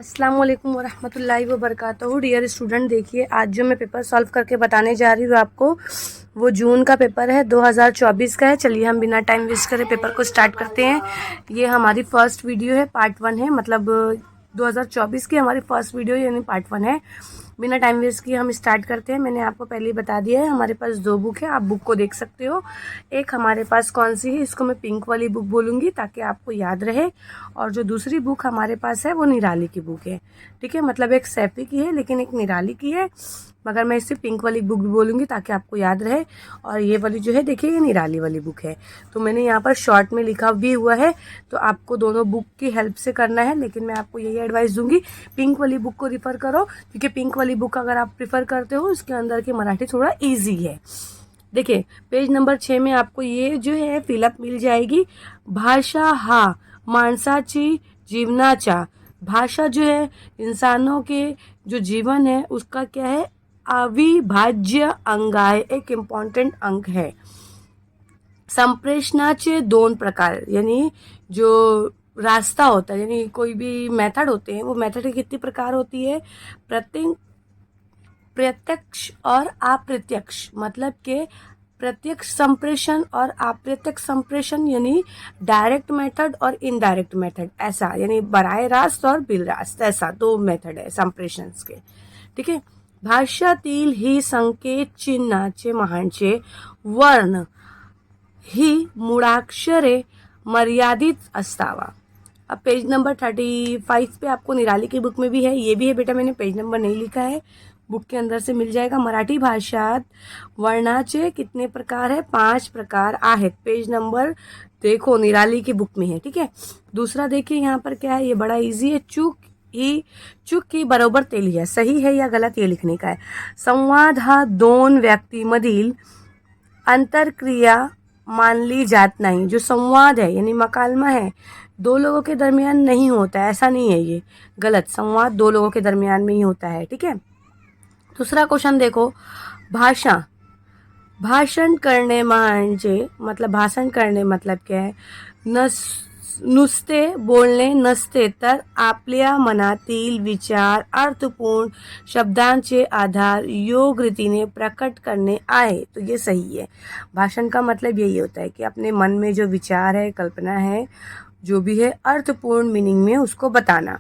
अस्सलाम वालेकुम वरहमतुल्लाहि वबरकातुहू। डियर स्टूडेंट, देखिए आज जो मैं पेपर सॉल्व करके बताने जा रही हूँ आपको, वो जून का पेपर है, 2024 का है। चलिए हम बिना टाइम वेस्ट करे पेपर को स्टार्ट करते हैं। ये हमारी फर्स्ट वीडियो है, पार्ट 1 है, मतलब 2024 की हमारी फर्स्ट वीडियो यानी पार्ट 1 है। बिना टाइम वेस्ट किए हम स्टार्ट करते हैं। मैंने आपको पहले ही बता दिया है, हमारे पास 2 बुक है, आप बुक को देख सकते हो। एक हमारे पास कौन सी है, इसको मैं पिंक वाली बुक बोलूँगी ताकि आपको याद रहे। और जो दूसरी बुक हमारे पास है वो निराली की बुक है, ठीक है। मतलब एक सैफी की है लेकिन एक निराली की है, मगर मैं इसे पिंक वाली बुक भी बोलूँगी ताकि आपको याद रहे। और ये वाली जो है देखिए, ये निराली वाली बुक है। तो मैंने यहाँ पर शॉर्ट में लिखा भी हुआ है, तो आपको दोनों बुक की हेल्प से करना है। लेकिन मैं आपको यही एडवाइस दूंगी, पिंक वाली बुक को रिफ़र करो, क्योंकि पिंक वाली बुक अगर आप प्रिफर करते हो, उसके अंदर की मराठी थोड़ा ईजी है। देखिए पेज नंबर 6 में आपको ये जो है फिलअप मिल जाएगी। भाषा हा माणसाची जीवनाचा। भाषा जो है इंसानों के जो जीवन है उसका क्या है, अविभाज्य अंग है, एक इम्पॉर्टेंट अंग है। संप्रेषणाचे 2 प्रकार, यानी जो रास्ता होता है, यानी कोई भी मेथड होते हैं, वो मेथड की कितनी प्रकार होती है, प्रत्यक्ष और अप्रत्यक्ष। मतलब के प्रत्यक्ष संप्रेषण और अप्रत्यक्ष संप्रेषण, यानी डायरेक्ट मेथड और इनडायरेक्ट मेथड, ऐसा यानी बराह रास्त और बिलरास्त, ऐसा 2 मेथड है संप्रेषण के, ठीक है। भाषातील ही संकेत चिन्हाचे महानचे वर्ण ही मूळाक्षरे मर्यादित असावा। अब पेज नंबर 35 पे आपको निराली की बुक में भी है, ये भी है बेटा, मैंने पेज नंबर नहीं लिखा है, बुक के अंदर से मिल जाएगा। मराठी भाषात वर्णाचे कितने प्रकार है, 5 प्रकार आहेत। पेज नंबर देखो निराली की बुक में है, ठीक है। दूसरा देखिए यहाँ पर क्या है, ये बड़ा इजी है। चूक की बरोबर ते लिहा, सही है या गलत ये लिखने का है। संवाद हा 2 व्यक्तीमधील अंतरक्रिया मानली जात नहीं। जो संवाद है यानी मकालमा है, 2 लोगों के दरमियान नहीं होता है, ऐसा नहीं है, ये गलत। संवाद 2 लोगों के दरमियान में ही होता है, ठीक है। दूसरा क्वेश्चन देखो, भाषा भाषण करणे म्हणजे, मतलब भाषण करणे मतलब क्या है, नुसते बोलणे नसते, तर आपल्या मनातील विचार अर्थपूर्ण शब्दांचे आधार योग्य रीतीने प्रकट करने आहे। तो ये सही है। भाषण का मतलब यही होता है कि अपने मन में जो विचार है, कल्पना है, जो भी है, अर्थपूर्ण मीनिंग में उसको बताना।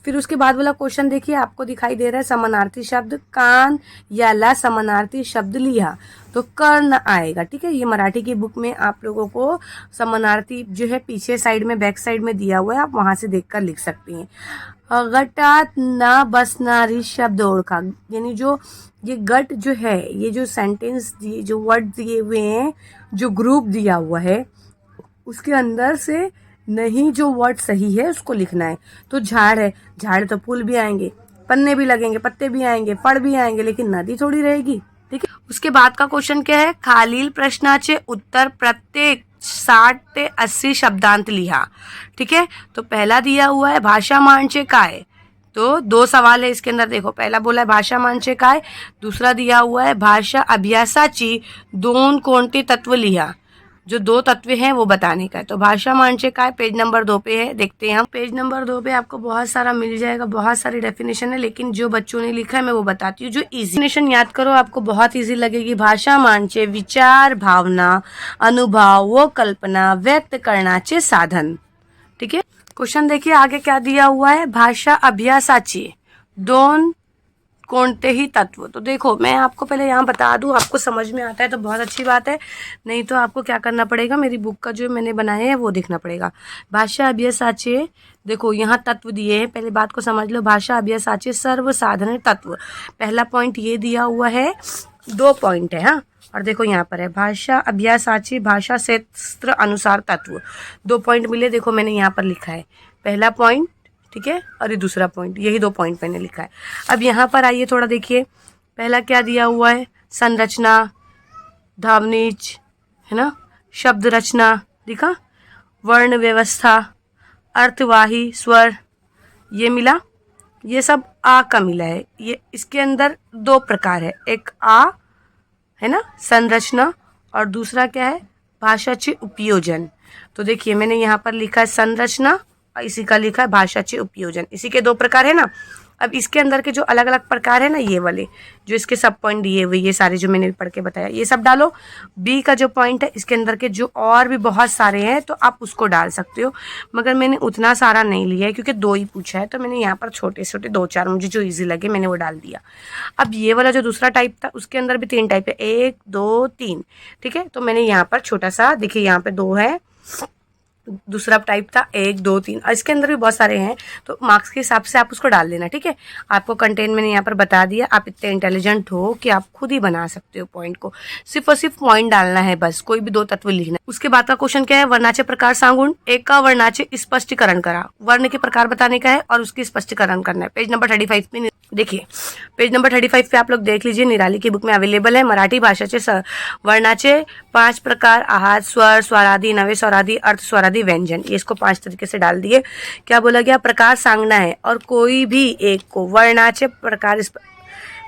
फिर उसके बाद वाला क्वेश्चन देखिए, आपको दिखाई दे रहा है समानार्थी शब्द, कान याला समानार्थी शब्द लिया तो कर्ण आएगा, ठीक है। ये मराठी की बुक में आप लोगों को समानार्थी जो है पीछे साइड में, बैक साइड में दिया हुआ है, आप वहां से देखकर लिख सकती हैं। गटात ना बसणारी शब्द ओळखा, यानी जो ये गट जो है, ये जो सेंटेंस दिए, जो वर्ड दिए हुए हैं, जो ग्रुप दिया हुआ है, उसके अंदर से नहीं जो वर्ड सही है उसको लिखना है। तो झाड़ है, झाड़ तो फूल भी आएंगे, पन्ने भी लगेंगे, पत्ते भी आएंगे, फल भी आएंगे, लेकिन नदी थोड़ी रहेगी, ठीक है। उसके बाद का क्वेश्चन क्या है, खालील प्रश्नाचे उत्तर प्रत्येक 60 ते 80 शब्दांत लिहा, ठीक है। तो पहला दिया हुआ है भाषा म्हणजे काय, तो 2 सवाल है इसके अंदर। देखो पहला बोला है भाषा म्हणजे काय, दूसरा दिया हुआ है भाषा अभ्यासाची 2 कोणते तत्व लिहा, जो 2 तत्व हैं वो बताने का है। तो भाषा म्हणजे काय पेज नंबर 2 पे है, देखते हैं हम। पेज नंबर 2 पे आपको बहुत सारा मिल जाएगा, बहुत सारी डेफिनेशन है, लेकिन जो बच्चों ने लिखा है मैं वो बताती हूँ। जो इजी डेफिनेशन याद करो, आपको बहुत इजी लगेगी। भाषा म्हणजे विचार, भावना, अनुभव व कल्पना व्यक्त करण्याचे साधन, ठीक है। क्वेश्चन देखिए आगे क्या दिया हुआ है, भाषा अभ्यासाची 2 कोणतेही तत्व। तो देखो मैं आपको पहले यहाँ बता दूँ, आपको समझ में आता है तो बहुत अच्छी बात है, नहीं तो आपको क्या करना पड़ेगा, मेरी बुक का जो मैंने बनाया है वो देखना पड़ेगा। भाषा अभ्यासाचे, देखो यहाँ तत्व दिए हैं, पहले बात को समझ लो। भाषा अभ्यासाचे सर्वसाधारण तत्व, पहला पॉइंट ये दिया हुआ है, 2 पॉइंट है, हाँ। और देखो यहाँ पर है भाषा अभ्यासाची भाषा शास्त्र अनुसार तत्व, 2 पॉइंट मिले, देखो मैंने यहाँ पर लिखा है पहला पॉइंट, ठीक है, और ये दूसरा पॉइंट, यही 2 पॉइंट मैंने लिखा है। अब यहाँ पर आइए थोड़ा देखिए, पहला क्या दिया हुआ है, संरचना, धावनीच, है ना, शब्द रचना लिखा, वर्ण व्यवस्था, अर्थवाही स्वर, ये मिला, ये सब आ का मिला है। ये इसके अंदर 2 प्रकार है, एक आ है ना संरचना, और दूसरा क्या है भाषाचे उपयोजन। तो देखिए मैंने यहाँ पर लिखा है संरचना इसी का लिखा है भाषाचे उपयोजन, इसी के 2 प्रकार है ना। अब इसके अंदर के जो अलग अलग प्रकार है ना, ये वाले जो इसके सब पॉइंट दिए हुए, ये सारे जो मैंने पढ़ के बताया, ये सब डालो। बी का जो पॉइंट है, इसके अंदर के जो और भी बहुत सारे हैं तो आप उसको डाल सकते हो, मगर मैंने उतना सारा नहीं लिया है क्योंकि 2 ही पूछा है, तो मैंने यहाँ पर छोटे छोटे 2-4 मुझे जो ईजी लगे मैंने वो डाल दिया। अब ये वाला जो दूसरा टाइप था, उसके अंदर भी 3 टाइप है, 1 2 3, ठीक है। तो मैंने यहाँ पर छोटा सा, देखिए यहाँ पे 2 है, दूसरा टाइप था 1 2 3, और इसके अंदर भी बहुत सारे हैं, तो मार्क्स के हिसाब से आप उसको डाल देना, ठीक है। आपको कंटेंट मैंने यहाँ पर बता दिया, आप इतने इंटेलिजेंट हो कि आप खुद ही बना सकते हो पॉइंट को, सिर्फ और सिर्फ पॉइंट डालना है बस, कोई भी 2 तत्व लिखना। उसके बाद का क्वेश्चन क्या है, वर्णाचे प्रकार सांगुण, एक का वर्णाचे स्पष्टीकरण करा, वर्ण के प्रकार बताने का है और उसकी स्पष्टीकरण करना है। पेज नंबर 35 पे देखिए, पेज नंबर 35 पे आप लोग देख लीजिए, निराली की बुक में अवेलेबल है। मराठी भाषाचे वर्णाचे 5 प्रकार, आहार, स्वर, स्वरादि, नवे स्वरादि, अर्थ स्वरादि, व्यंजन, ये इसको 5 तरीके से डाल दिए। क्या बोला गया, प्रकार सांगना है और कोई भी एक को वर्णाचे प्रकार,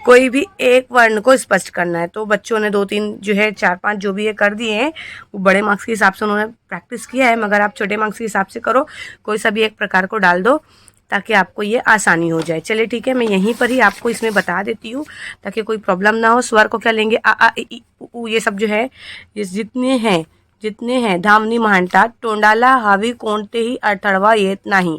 कोई भी एक वर्ण को स्पष्ट करना है। तो बच्चों ने 2-3 जो है 4-5 जो भी ये कर दिए हैं, वो बड़े मार्क्स के हिसाब से उन्होंने प्रैक्टिस किया है, मगर आप छोटे मार्क्स के हिसाब से करो, कोई सा भी एक प्रकार को डाल दो ताकि आपको ये आसानी हो जाए। चलिए ठीक है, मैं यहीं पर ही आपको इसमें बता देती हूँ ताकि कोई प्रॉब्लम ना हो। स्वर को क्या लेंगे, आ इ ई उ, ये सब जो है, ये जितने हैं धामनी महानता, टोंडाला, हावी, कोणतेही, अडथळा येत नाही।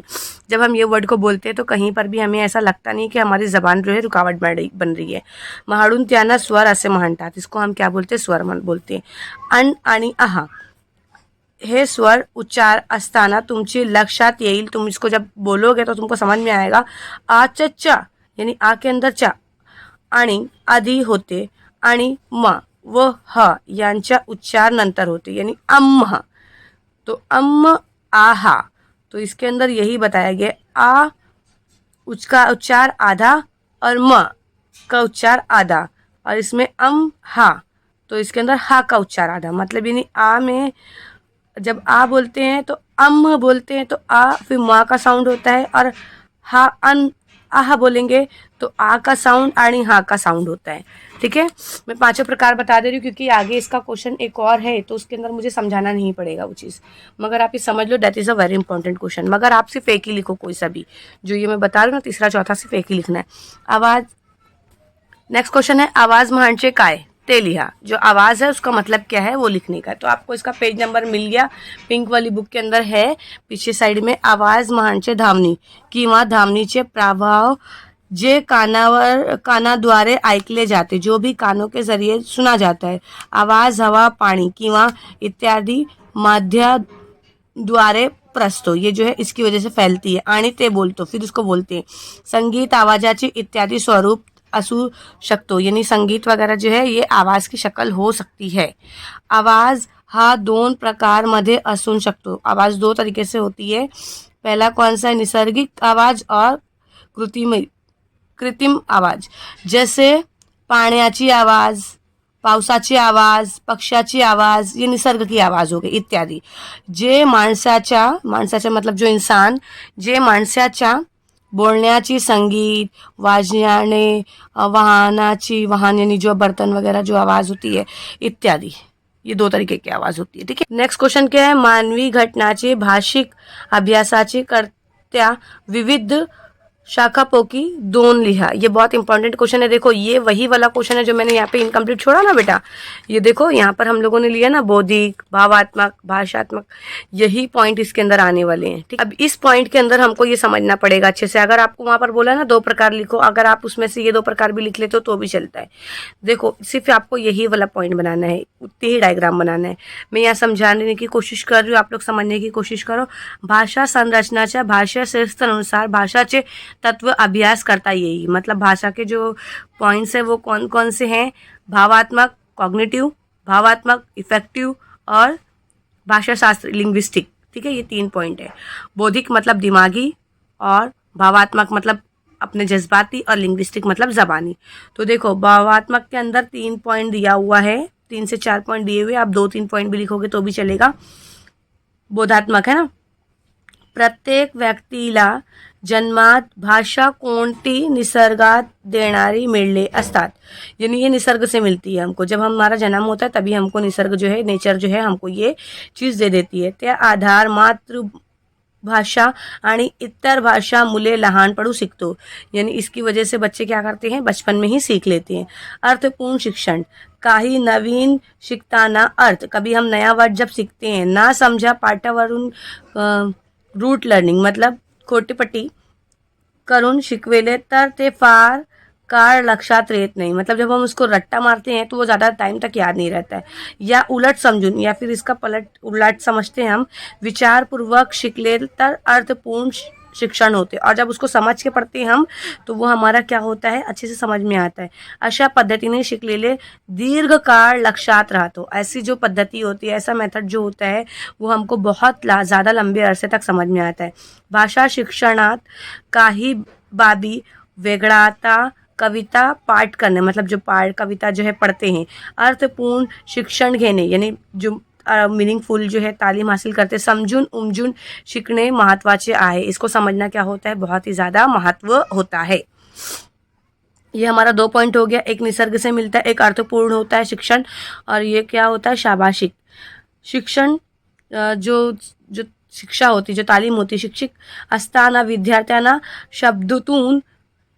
जब हम ये वर्ड को बोलते हैं तो कहीं पर भी हमें ऐसा लगता नहीं कि हमारी जबान जो है रुकावट बन रही है। महाडून त्याना स्वर असे म्हणतात, इसको हम क्या बोलते हैं, स्वर बोलते हैं। अन आणि आहा, हे स्वर उच्चार असताना तुमची लक्षात येईल, तुम इसको जब बोलोगे तो तुमको समझ में आएगा। आ चा यानी आ के अंदर चा, आणि आधी होते, आणि म व ह यांच्या उच्चार नंतर होते, यानी अम्म। तो अम्म आहा, तो इसके अंदर यही बताया गया, आ उसका उच्चार आधा और म का उच्चार आधा, और इसमें हा, तो इसके अंदर हा का उच्चार आधा, मतलब यानी आ में जब आ बोलते हैं तो बोलते हैं तो आ, फिर माँ का साउंड होता है, और हा आहा बोलेंगे तो आ का साउंड आणि हा का साउंड होता है, ठीक है। मैं 5 प्रकार बता दे रही हूँ क्योंकि आगे इसका क्वेश्चन एक और है, तो उसके अंदर मुझे समझाना नहीं पड़ेगा वो चीज़, मगर आप ये समझ लो, that is a very important question. मगर आप सिर्फ एक ही लिखो, कोई सा भी, जो ये मैं बता रही हूँ ना, तीसरा चौथा सिर्फ एक ही लिखना है। आवाज़, नेक्स्ट क्वेश्चन है, आवाज़ म्हणजे काय, ते लिहा। जो आवाज़ है उसका मतलब क्या है वो लिखने का है। तो आपको इसका पेज नंबर मिल गया, पिंक वाली बुक के अंदर है पीछे साइड में। आवाज़ म्हणजे धामनी किंवा धामनीचे प्रभाव जे कानाद्वारे ऐकले जाते, जो भी कानों के जरिए सुना जाता है। आवाज़ हवा, पानी किंवा इत्यादि माध्यद्वारे प्रसतो, ये जो है इसकी वजह से फैलती है, आणि ते बोलतो, फिर उसको बोलते हैं। संगीत आवाजाची इत्यादि स्वरूप असू शकतो, यानी संगीत वगैरह जो है ये आवाज़ की शक्ल हो सकती है। आवाज़ हा 2 प्रकार मध्ये असू शकतो, आवाज़ 2 तरीके से होती है। पहला कौन सा है, नैसर्गिक आवाज़ और कृत्रिम आवाज़, जैसे पाण्याची आवाज़, पावसाची आवाज़, पक्ष्याची आवाज़, ये निसर्ग की आवाज़ हो गई इत्यादि। जे माणसाच्या मतलब जो इंसान, जे माणसाच्या बोलण्याची, संगीत, वाजण्याने, वाहन यानी जो बर्तन वगैरह जो आवाज़ होती है इत्यादि, ये 2 तरीके की आवाज़ होती है, ठीक है। नेक्स्ट क्वेश्चन क्या है, मानवी घटनाचे भाषिक अभ्यासाचे करत्या विविध शाखापोकी 2 लिहा। ये बहुत इंपॉर्टेंट क्वेश्चन है। देखो ये वही वाला क्वेश्चन है जो मैंने यहाँ पे इनकम्प्लीट छोड़ा ना बेटा, ये देखो यहाँ पर हम लोगों ने लिया ना, बौद्धिक, भावात्मक, भाषात्मक, यही पॉइंट इसके अंदर आने वाले हैं, ठीक। अब इस पॉइंट के अंदर हमको ये समझना पड़ेगा अच्छे से। अगर आपको वहां पर बोला ना 2 प्रकार लिखो, अगर आप उसमें से ये 2 प्रकार भी लिख लेते हो तो भी चलता है। देखो सिर्फ आपको यही वाला पॉइंट बनाना है, उतनी ही डायग्राम बनाना है। मैं यहाँ समझाने की कोशिश कर रही हूँ, आप लोग समझने की कोशिश करो। भाषा संरचनाच्या भाषा शास्त्रानुसार भाषाचे तत्व अभ्यास करता येईल, मतलब भाषा के जो पॉइंट्स है वो कौन कौन से हैं, भावात्मक, कॉग्निटिव, भावात्मक, इफेक्टिव, और भाषा शास्त्र लिंग्विस्टिक, ठीक है, ये 3 पॉइंट है। बौद्धिक मतलब दिमागी, और भावात्मक मतलब अपने जज्बाती, और लिंग्विस्टिक मतलब ज़बानी। तो देखो भावात्मक के अंदर 3 पॉइंट दिया हुआ है, 3 से 4 पॉइंट दिए हुए, आप 2-3 पॉइंट भी लिखोगे तो भी चलेगा। बोधात्मक है ना, प्रत्येक व्यक्तीला जन्मात भाषा कोणती निसर्गात देणारी मिळले असतात, यानी ये निसर्ग से मिलती है हमको। जब हमारा जन्म होता है तभी हमको निसर्ग जो है, नेचर जो है हमको ये चीज़ दे देती है। त्या आधार भाषा आणि इतर भाषा मुले लहानपणू सीखतो, यानी इसकी वजह से बच्चे क्या करते हैं, बचपन में ही सीख लेते हैं। अर्थपूर्ण शिक्षण, काही नवीन शिकताना अर्थ, कभी हम नया वर्ड जब सीखते हैं ना समझा पाठावरून रूट लर्निंग मतलब खोटीपट्टी करून शिकवेले तर ते फार काळ लक्षात येत नाही, मतलब जब हम उसको रट्टा मारते हैं तो वो ज़्यादा टाइम तक याद नहीं रहता है। या उलट समझून, या फिर इसका पलट उलट समझते हैं हम, विचारपूर्वक शिकले तर अर्थपूर्ण शिक्षण होते, और जब उसको समझ के पढ़ते हैं हम तो वो हमारा क्या होता है, अच्छे से समझ में आता है। अशा पद्धतीने शिकलेले दीर्घकाळ लक्षात राहतो, ऐसी जो पद्धति होती है, ऐसा मेथड जो होता है वो हमको बहुत ज़्यादा लंबे अरसे तक समझ में आता है। भाषा शिक्षणात काही बाबी वेगळाता, कविता पाठ करणे, मतलब जो कविता जो है पढ़ते हैं, अर्थपूर्ण शिक्षण घेणे यानी जो मीनिंगफुल जो है तालीम हासिल करते, समझून उमजून शिकणे महत्त्वाचे आहे, इसको समझना क्या होता है, बहुत ही ज़्यादा महत्व होता है। ये हमारा 2 पॉइंट हो गया, एक निसर्ग से मिलता है, एक अर्थपूर्ण होता है शिक्षण, और ये क्या होता है, शाबाशिक शिक्षण। जो जो शिक्षा होती, जो तालीम होती, शिक्षक असताना विद्यार्थ्यांना शब्दातून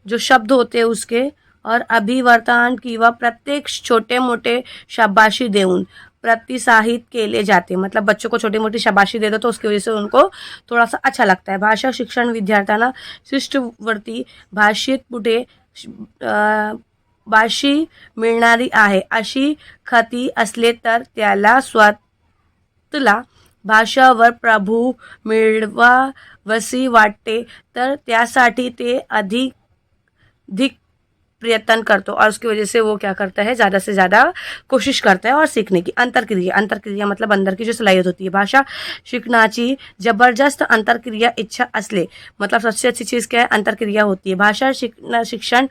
जो शब्द होते हैं उसके और अभिवर्तन किंवा प्रत्येक छोटे मोटे शाबाशी देऊन प्रोत्साहित केले जाते, मतलब बच्चों को छोटी मोटी शाबाशी दे दो तो उसकी वजह से उनको थोड़ा सा अच्छा लगता है। भाषा शिक्षण विद्यार्थ्यांना शिष्टवृत्ती, भाषेत पुढे भाषी मिळणारी आहे अशी खात्री असले तर त्याला स्वतःला भाषावर प्रभू मिळवावसी वाटते, तर त्यासाठी ते अधिक प्रयत्न करतो, और उसकी वजह से वो क्या करता है, ज़्यादा से ज़्यादा कोशिश करता है और सीखने की। अंतरक्रिया मतलब अंदर की जो सलाहियत होती है। भाषा शिकण्याची जबरदस्त अंतरक्रिया इच्छा असले, मतलब सबसे अच्छी चीज़ क्या है, अंतरक्रिया होती है। भाषा शिक्षण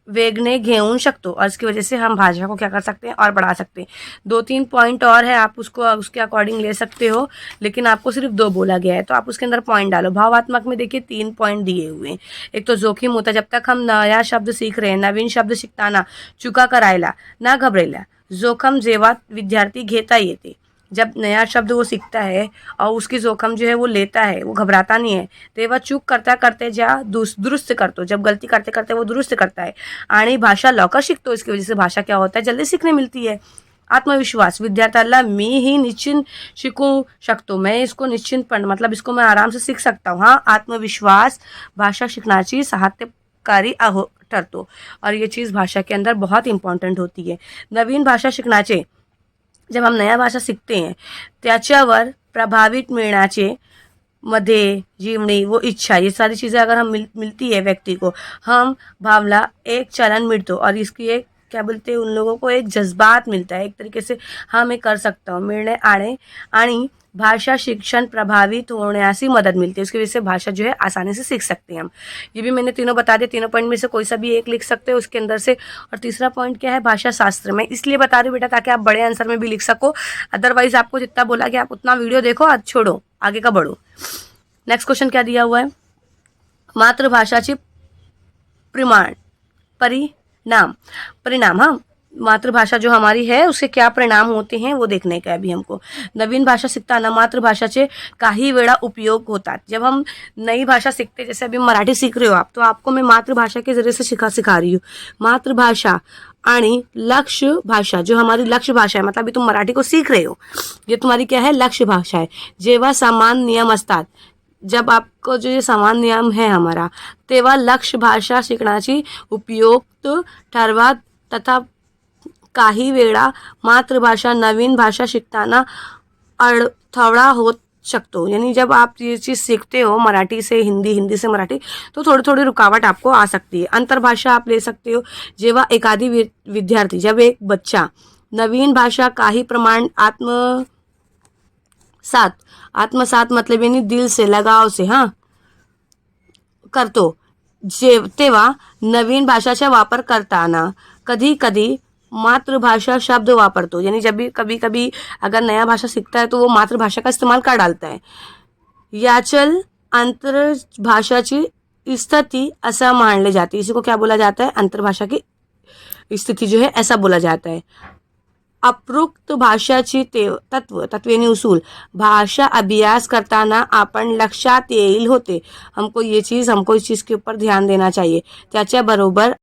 वेगने घेऊन शकतो, और इसकी वजह से हम भाषा को क्या कर सकते हैं और बढ़ा सकते हैं। 2-3 पॉइंट और है, आप उसको उसके अकॉर्डिंग ले सकते हो, लेकिन आपको सिर्फ 2 बोला गया है तो आप उसके अंदर पॉइंट डालो। भावात्मक में देखिए 3 पॉइंट दिए हुए हैं। एक तो जोखिम होता है, जब तक हम नया शब्द सीख रहे हैं, नवीन शब्द शिकताना चुका करायला ना घबरायला, जोखम जेव्हा विद्यार्थी घेता येते, जब नया शब्द वो सीखता है और उसकी जोखम जो है वो लेता है, वो घबराता नहीं है, तेव्हा चूक करता करते ज्या दुरुस्त करतो, जब गलती करते करते वो दुरुस्त करता है आणि भाषा लवकर शिकतो, इसकी वजह से भाषा क्या होता है, जल्दी सीखने मिलती है। आत्मविश्वास, विद्यार्थ्याला मी ही निश्चिंत शिकू शकतो, मैं इसको निश्चिंतपणे मतलब इसको मैं आराम से सीख सकता हूँ। हाँ, आत्मविश्वास भाषा शिकण्याची सहाय्यकारी ठरतो, और ये चीज़ भाषा के अंदर बहुत इंपॉर्टंट होती है। नवीन भाषा शिकण्याचे, जब हम नया भाषा सीखते हैं त्याच्यावर प्रभावित मिळण्याचे मध्ये जीवनी वो इच्छा, ये सारी चीज़ें अगर हम मिलती है व्यक्ति को, हम भावना एक चलन मिलतो, और इसकी एक क्या बोलते हैं, उन लोगों को एक जज्बात मिलता है, एक तरीके से हाँ मैं कर सकता हूँ मिळणे आणे, आणि भाषा शिक्षण प्रभावित होण्यासी मदद मिलती है, उसकी वजह से भाषा जो है आसानी से सीख सकते हैं हम। ये भी मैंने तीनों बता दिए, तीनों पॉइंट में से कोई सा भी एक लिख सकते हो उसके अंदर से। और तीसरा पॉइंट क्या है, भाषा शास्त्र में, इसलिए बता रही हूँ बेटा ताकि आप बड़े आंसर में भी लिख सको, अदरवाइज आपको जितना बोला गया आप उतना वीडियो देखो, आज छोड़ो आगे का बढ़ो। नेक्स्ट क्वेश्चन क्या दिया हुआ है, मातृभाषाची परिणाम, हाँ, मातृभाषा जो हमारी है उसके क्या परिणाम होते हैं वो देखने का है अभी हमको। नवीन भाषा सीखताना मातृभाषाचे काही वेळा उपयोग होतात, जब हम नई भाषा सीखते हैं, जैसे अभी मराठी सीख रहे हो आप, तो आपको मैं मातृभाषा के जरिए से सिखा रही हूँ। मातृभाषा आणि लक्ष्य भाषा, जो हमारी लक्ष्य भाषा है, मतलब अभी तुम मराठी को सीख रहे हो, ये तुम्हारी क्या है, लक्ष्य भाषा है। जेव्हा समान नियम असतात, जब आपको जो ये समान नियम है हमारा, तेव्हा लक्ष्य भाषा शिकण्याची उपयुक्त ठरवा, तथा काही वेळा मातृभाषा नवीन भाषा शिकताना अडथळा होत शकतो, यानी जब आप ये चीज़ सीखते हो मराठी से हिंदी, हिंदी से मराठी, तो थोड़ी थोड़ी रुकावट आपको आ सकती है। अंतर्भाषा आप ले सकते हो, जेव्हा एखादी विद्यार्थी, जब एक बच्चा नवीन भाषा काही प्रमाण आत्मसात मतलब यानी दिल से, लगाव से हाँ करतो, तेव्हा नवीन भाषाचा वापर करताना कधी कधी मातृभाषा शब्द वापरतो, यानी जब भी कभी कभी अगर नया भाषा सीखता है तो वो मातृभाषा का इस्तेमाल कर डालता है। याचल अंतर्भाषाची स्थिति ऐसा मानले जाती है, इसी को क्या बोला जाता है, अंतर्भाषा की स्थिति जो है ऐसा बोला जाता है। उपरोक्त भाषाची तत्वेनी उसूल भाषा अभ्यास करताना आपण लक्षात येईल होते. हमको इस चीज़ के ऊपर ध्यान देना चाहिए. त्याच्याबरोबर